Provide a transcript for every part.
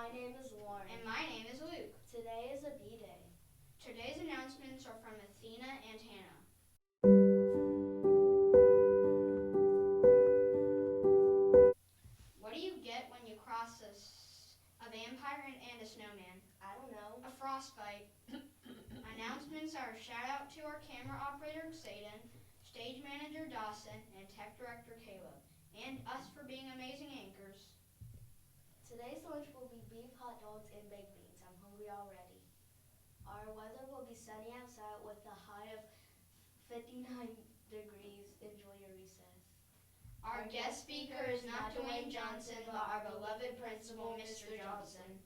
My name is Lauren. And my name is Luke. Today is a B-Day. Today's announcements are from Athena and Hannah. What do you get when you cross a vampire and a snowman? I don't know. A frostbite. Announcements are a shout out to our camera operator Xaden, stage manager Dawson, and tech director Caleb, and us for being amazing anchors. Today's lunch will be beef hot dogs and baked beans. I'm hungry already. Our weather will be sunny outside with a high of 59 degrees. Enjoy your recess. Our guest speaker is not Dwayne Johnson, but our beloved principal, Mr. Johnson.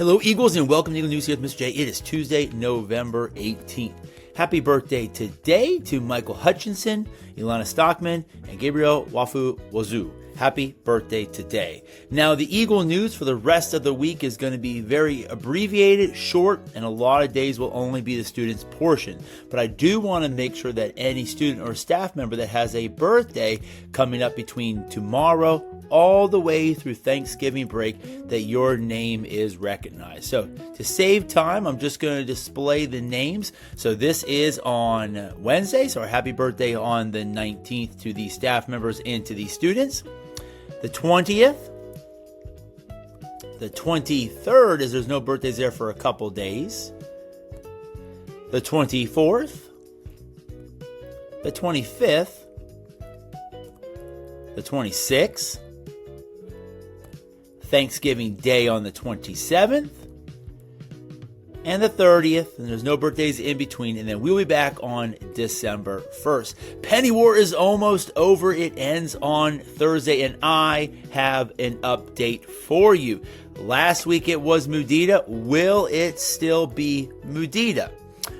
Hello, Eagles, and welcome to Eagle News here with Mr. J. It is Tuesday, November 18th. Happy birthday today to Michael Hutchinson, Ilana Stockman, and Gabriel Wafu-Wazoo. Happy birthday today. Now, the Eagle News for the rest of the week is going to be very abbreviated, short, and a lot of days will only be the student's portion. But I do want to make sure that any student or staff member that has a birthday coming up between tomorrow all the way through Thanksgiving break, that your name is recognized. So to save time, I'm just going to display the names. So this is on Wednesday, so our happy birthday on the 19th to the staff members and to the students. The 20th, the 23rd, as there's no birthdays there for a couple days. The 24th, the 25th, the 26th, Thanksgiving Day on the 27th, and the 30th, and there's no birthdays in between, and then we'll be back on December 1st. Penny War is almost over. It ends on Thursday, and I have an update for you. Last week it was Mudita. Will it still be Mudita?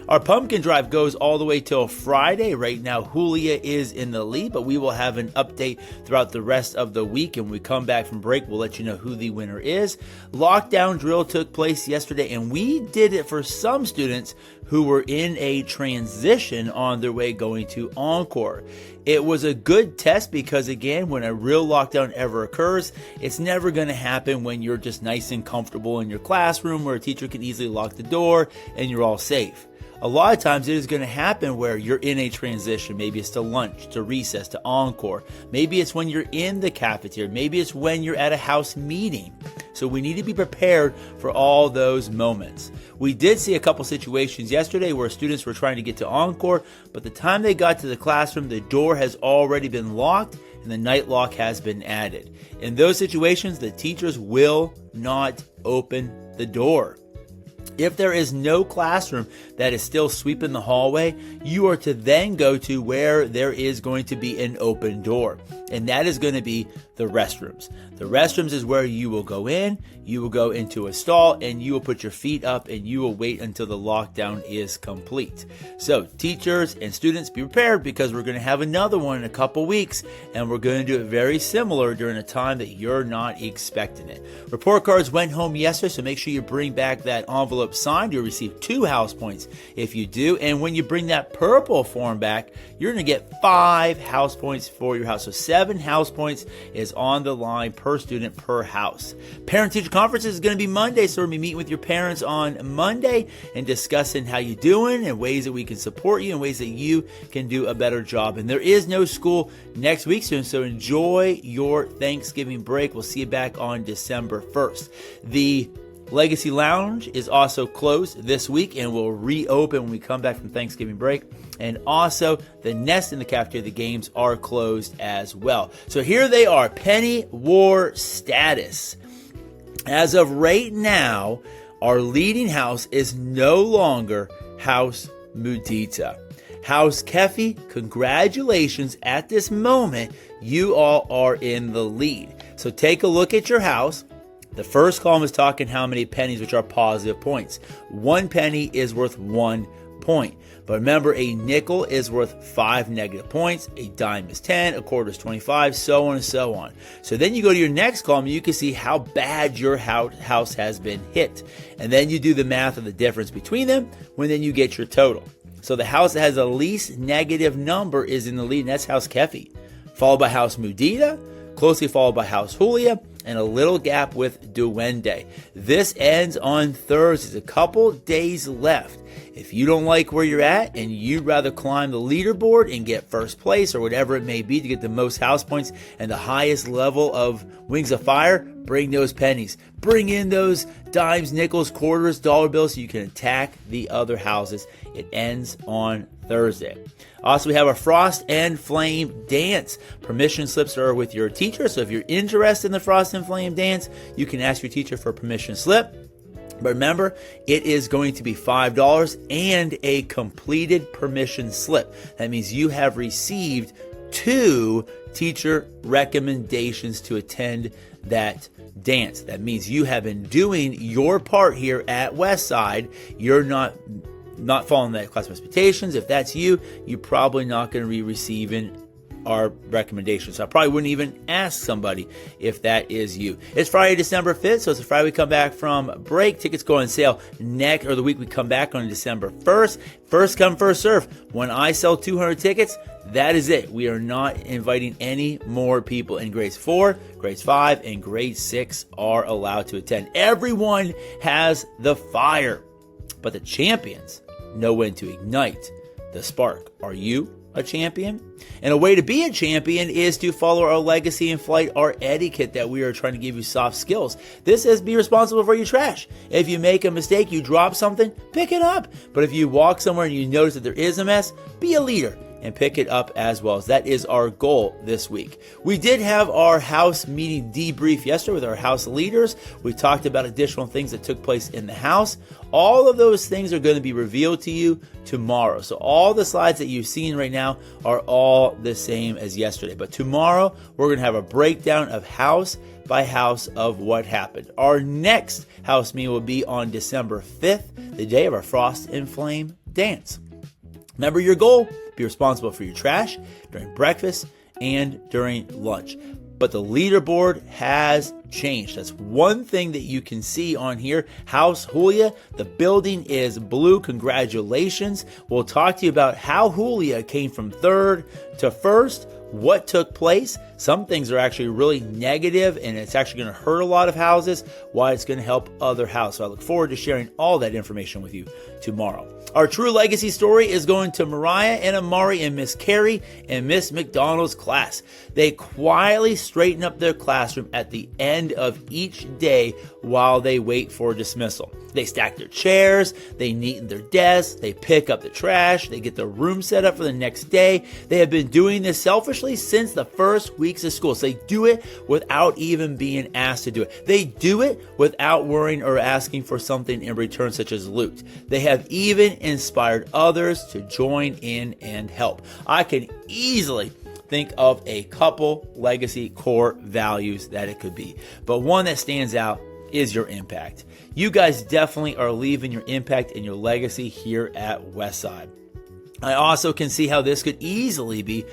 Our pumpkin drive goes all the way till Friday. Right now, Julia is in the lead, but we will have an update throughout the rest of the week. And when we come back from break, we'll let you know who the winner is. Lockdown drill took place yesterday, and we did it for some students who were in a transition on their way going to Encore. It was a good test because, again, when a real lockdown ever occurs, it's never going to happen when you're just nice and comfortable in your classroom where a teacher can easily lock the door and you're all safe. A lot of times it is going to happen where you're in a transition. Maybe it's to lunch, to recess, to Encore. Maybe it's when you're in the cafeteria. Maybe it's when you're at a house meeting. So we need to be prepared for all those moments. We did see a couple situations yesterday where students were trying to get to Encore, but the time they got to the classroom, the door has already been locked and the night lock has been added. In those situations, the teachers will not open the door. If there is no classroom that is still sweeping the hallway, you are to then go to where there is going to be an open door. And that is going to be the restrooms. The restrooms is where you will go in, you will go into a stall, and you will put your feet up and you will wait until the lockdown is complete. So teachers and students, be prepared because we're going to have another one in a couple weeks, and we're going to do it very similar during a time that you're not expecting it. Report cards went home yesterday, so make sure you bring back that envelope signed. You'll receive 2 house points if you do. And when you bring that purple form back, you're going to get 5 house points for your house. So 7 house points is on the line per student per house. Parent-teacher conference is going to be Monday, so we're going to be meeting with your parents on Monday and discussing how you're doing and ways that we can support you and ways that you can do a better job. And there is no school next week soon, so enjoy your Thanksgiving break. We'll see you back on December 1st. The Legacy Lounge is also closed this week and will reopen when we come back from Thanksgiving break. And also, the Nest and the Cafeteria, the games are closed as well. So here they are, Penny War status. As of right now, our leading house is no longer House Mudita. House Kefi, congratulations. At this moment, you all are in the lead. So take a look at your house. The first column is talking how many pennies, which are positive points. 1 penny is worth 1 point. But remember, a nickel is worth 5 negative points, a dime is 10, a quarter is 25, so on and so on. So then you go to your next column, and you can see how bad your house has been hit. And then you do the math of the difference between them, when then you get your total. So the house that has the least negative number is in the lead, and that's House Kefi, followed by House Mudita, closely followed by House Julia, and a little gap with Duende. This ends on Thursday. A couple days left. If you don't like where you're at and you'd rather climb the leaderboard and get first place or whatever it may be to get the most house points and the highest level of Wings of Fire, bring those pennies. Bring in those dimes, nickels, quarters, dollar bills so you can attack the other houses. It ends on Thursday. Also, we have a Frost and Flame dance. Permission slips are with your teacher. So if you're interested in the Frost and Flame dance, you can ask your teacher for a permission slip. But remember, it is going to be $5 and a completed permission slip. That means you have received 2 teacher recommendations to attend that dance. That means you have been doing your part here at Westside. You're not following that class of expectations. If that's you, you're probably not going to be receiving our recommendations. So I probably wouldn't even ask somebody if that is you. It's Friday, December 5th, so it's a Friday we come back from break. Tickets go on sale the week we come back on December 1st. First come, first serve. When I sell 200 tickets, that is it. We are not inviting any more people in grades 4, grades 5, and grade 6 are allowed to attend. Everyone has the fire, but the champions know when to ignite the spark. Are you a champion? And a way to be a champion is to follow our legacy in flight, our etiquette that we are trying to give you soft skills. This is be responsible for your trash. If you make a mistake, you drop something, pick it up. But if you walk somewhere and you notice that there is a mess, be a leader and pick it up as well. As that is our goal this week. We did have our house meeting debrief yesterday with our house leaders. We talked about additional things that took place in the house. All of those things are going to be revealed to you tomorrow. So all the slides that you've seen right now are all the same as yesterday. But tomorrow, we're going to have a breakdown of house by house of what happened. Our next house meeting will be on December 5th, the day of our Frost and Flame dance. Remember your goal, be responsible for your trash during breakfast and during lunch. But the leaderboard has changed. That's one thing that you can see on here. House Julia, the building is blue. Congratulations. We'll talk to you about how Julia came from 3rd to 1st, what took place. Some things are actually really negative and it's actually going to hurt a lot of houses, why it's going to help other houses. So I look forward to sharing all that information with you tomorrow. Our True Legacy story is going to Mariah and Amari and Miss Carrie and Miss McDonald's class. They quietly straighten up their classroom at the end of each day while they wait for dismissal. They stack their chairs, they neaten their desks, they pick up the trash, they get their room set up for the next day. They have been doing this selfishly since the first weeks of school. So they do it without even being asked to do it. They do it without worrying or asking for something in return, such as loot. They have even inspired others to join in and help. I can easily think of a couple legacy core values that it could be, but one that stands out is your impact. You guys definitely are leaving your impact and your legacy here at Westside. I also can see how this could easily be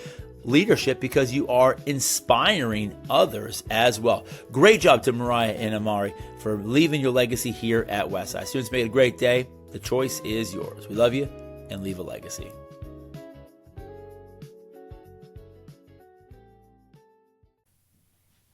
leadership because you are inspiring others as well. Great job to Mariah and Amari for leaving your legacy here at Westside. Students, make it a great day. The choice is yours. We love you and leave a legacy.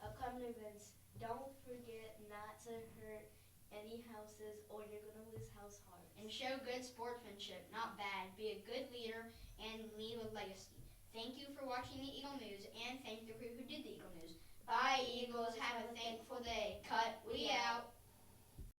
Upcoming events. Don't forget not to hurt any houses or you're going to lose house hearts. And show good sportsmanship, not bad. Be a good leader and leave a legacy. Thank you for watching the Eagle News and thank the crew who did the Eagle News. Bye, Eagles. Have a thankful day.